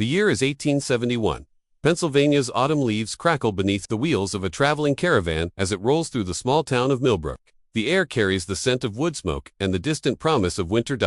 The year is 1871. Pennsylvania's autumn leaves crackle beneath the wheels of a traveling caravan as it rolls through the small town of Millbrook. The air carries the scent of wood smoke and the distant promise of winter.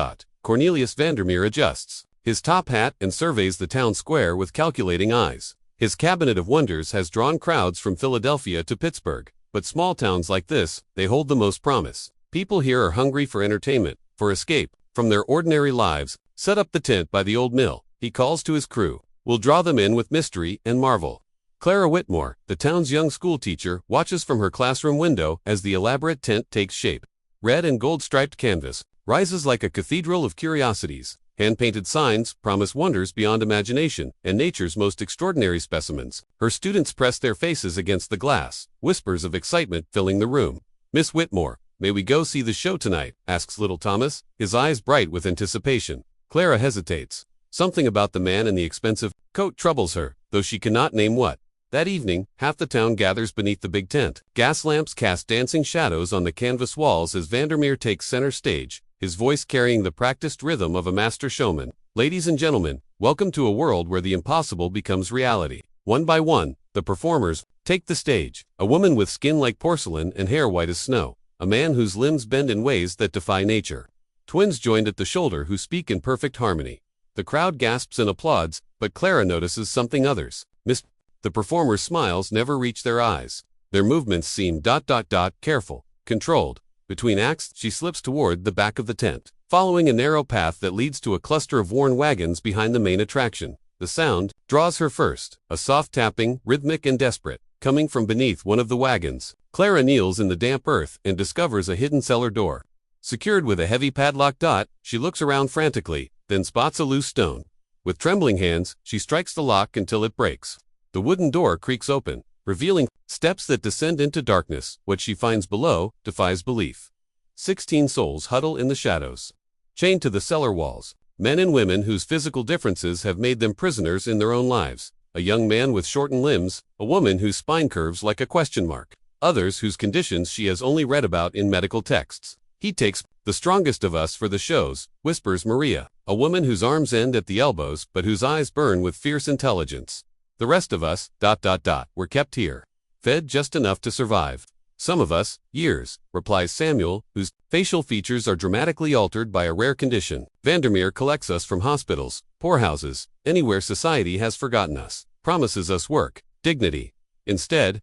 Cornelius Vandermeer adjusts his top hat and surveys the town square with calculating eyes. His cabinet of wonders has drawn crowds from Philadelphia to Pittsburgh, but small towns like this, they hold the most promise. People here are hungry for entertainment, for escape from their ordinary lives. Set up the tent by the old mill, he calls to his crew. We'll draw them in with mystery and marvel. Clara Whitmore, the town's young schoolteacher, watches from her classroom window as the elaborate tent takes shape. Red and gold-striped canvas rises like a cathedral of curiosities. Hand-painted signs promise wonders beyond imagination and nature's most extraordinary specimens. Her students press their faces against the glass, whispers of excitement filling the room. Miss Whitmore, may we go see the show tonight? Asks little Thomas, his eyes bright with anticipation. Clara hesitates. Something about the man in the expensive coat troubles her, though she cannot name what. That evening, half the town gathers beneath the big tent. Gas lamps cast dancing shadows on the canvas walls as Vandermeer takes center stage, his voice carrying the practiced rhythm of a master showman. Ladies and gentlemen, welcome to a world where the impossible becomes reality. One by one, the performers take the stage. A woman with skin like porcelain and hair white as snow. A man whose limbs bend in ways that defy nature. Twins joined at the shoulder who speak in perfect harmony. The crowd gasps and applauds, but Clara notices something others. The performers' smiles never reach their eyes. Their movements seem ... careful, controlled. Between acts, she slips toward the back of the tent, following a narrow path that leads to a cluster of worn wagons behind the main attraction. The sound draws her first, a soft tapping, rhythmic and desperate, coming from beneath one of the wagons. Clara kneels in the damp earth and discovers a hidden cellar door. Secured with a heavy padlock. She looks around frantically, then spots a loose stone. With trembling hands, she strikes the lock until it breaks. The wooden door creaks open, revealing steps that descend into darkness. What she finds below defies belief. 16 souls huddle in the shadows, chained to the cellar walls. Men and women whose physical differences have made them prisoners in their own lives. A young man with shortened limbs, a woman whose spine curves like a question mark. Others whose conditions she has only read about in medical texts. He takes the strongest of us for the shows, whispers Maria, a woman whose arms end at the elbows but whose eyes burn with fierce intelligence. The rest of us, were kept here, fed just enough to survive. Some of us, years, replies Samuel, whose facial features are dramatically altered by a rare condition. Vandermeer collects us from hospitals, poorhouses, anywhere society has forgotten us, promises us work, dignity. Instead,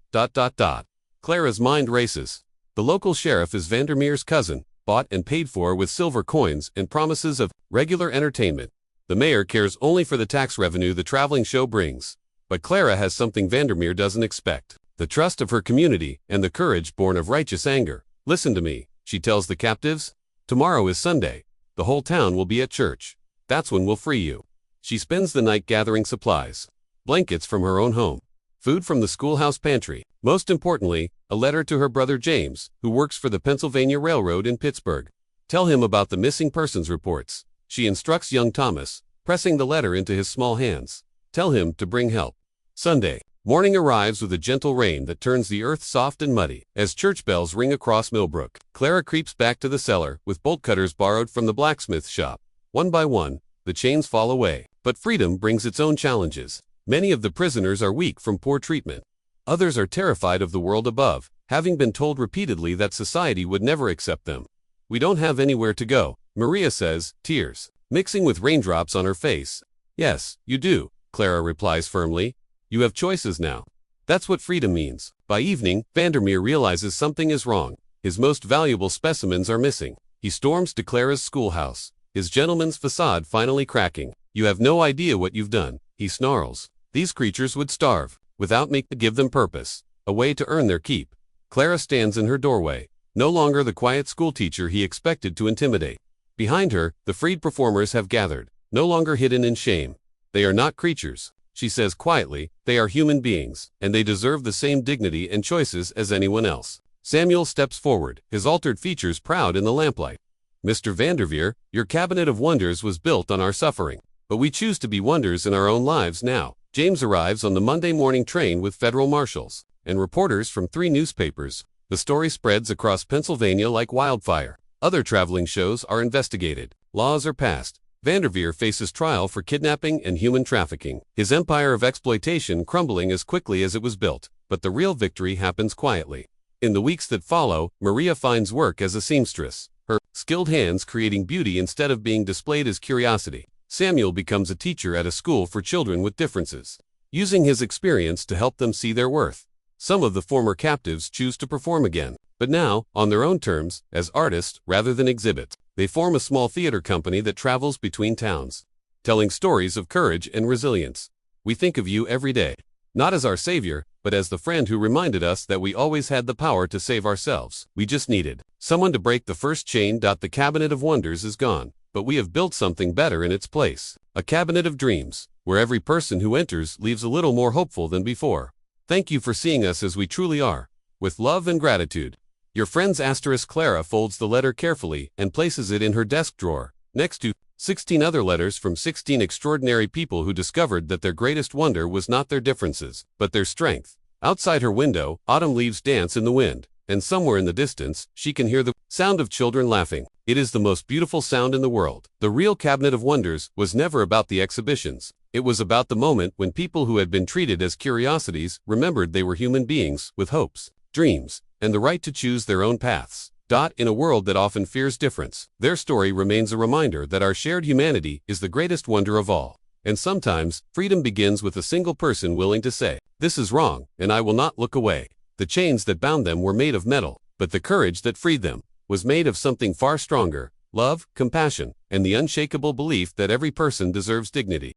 Clara's mind races. The local sheriff is Vandermeer's cousin, bought and paid for with silver coins and promises of regular entertainment. The mayor cares only for the tax revenue the traveling show brings. But Clara has something Vandermeer doesn't expect. The trust of her community and the courage born of righteous anger. Listen to me, she tells the captives. Tomorrow is Sunday. The whole town will be at church. That's when we'll free you. She spends the night gathering supplies. Blankets from her own home. Food from the schoolhouse pantry. Most importantly, a letter to her brother James, who works for the Pennsylvania Railroad in Pittsburgh. Tell him about the missing persons reports. She instructs young Thomas, pressing the letter into his small hands. Tell him to bring help. Sunday. Morning arrives with a gentle rain that turns the earth soft and muddy. As church bells ring across Millbrook, Clara creeps back to the cellar with bolt cutters borrowed from the blacksmith shop. One by one, the chains fall away. But freedom brings its own challenges. Many of the prisoners are weak from poor treatment. Others are terrified of the world above, having been told repeatedly that society would never accept them. We don't have anywhere to go, Maria says, tears mixing with raindrops on her face. Yes, you do, Clara replies firmly. You have choices now. That's what freedom means. By evening, Vandermeer realizes something is wrong. His most valuable specimens are missing. He storms to Clara's schoolhouse, his gentleman's facade finally cracking. You have no idea what you've done, he snarls. These creatures would starve, without me to give them purpose, a way to earn their keep. Clara stands in her doorway, no longer the quiet schoolteacher he expected to intimidate. Behind her, the freed performers have gathered, no longer hidden in shame. They are not creatures, she says quietly, they are human beings, and they deserve the same dignity and choices as anyone else. Samuel steps forward, his altered features proud in the lamplight. Mr. Vanderveer, your cabinet of wonders was built on our suffering, but we choose to be wonders in our own lives now. James arrives on the Monday morning train with federal marshals and reporters from 3 newspapers. The story spreads across Pennsylvania like wildfire. Other traveling shows are investigated. Laws are passed. Vanderveer faces trial for kidnapping and human trafficking, his empire of exploitation crumbling as quickly as it was built, but the real victory happens quietly. In the weeks that follow, Maria finds work as a seamstress, her skilled hands creating beauty instead of being displayed as curiosity. Samuel becomes a teacher at a school for children with differences, using his experience to help them see their worth. Some of the former captives choose to perform again, but now, on their own terms, as artists rather than exhibits. They form a small theater company that travels between towns, telling stories of courage and resilience. We think of you every day, not as our savior, but as the friend who reminded us that we always had the power to save ourselves. We just needed someone to break the first chain. The cabinet of wonders is gone, but we have built something better in its place. A cabinet of dreams, where every person who enters leaves a little more hopeful than before. Thank you for seeing us as we truly are. With love and gratitude. Your friend's *. Clara folds the letter carefully and places it in her desk drawer, next to 16 other letters from 16 extraordinary people who discovered that their greatest wonder was not their differences, but their strength. Outside her window, autumn leaves dance in the wind, and somewhere in the distance, she can hear the sound of children laughing. It is the most beautiful sound in the world. The real Cabinet of Wonders was never about the exhibitions. It was about the moment when people who had been treated as curiosities remembered they were human beings with hopes, dreams, and the right to choose their own paths. In a world that often fears difference, their story remains a reminder that our shared humanity is the greatest wonder of all. And sometimes, freedom begins with a single person willing to say, "This is wrong, and I will not look away." The chains that bound them were made of metal, but the courage that freed them was made of something far stronger: love, compassion, and the unshakable belief that every person deserves dignity.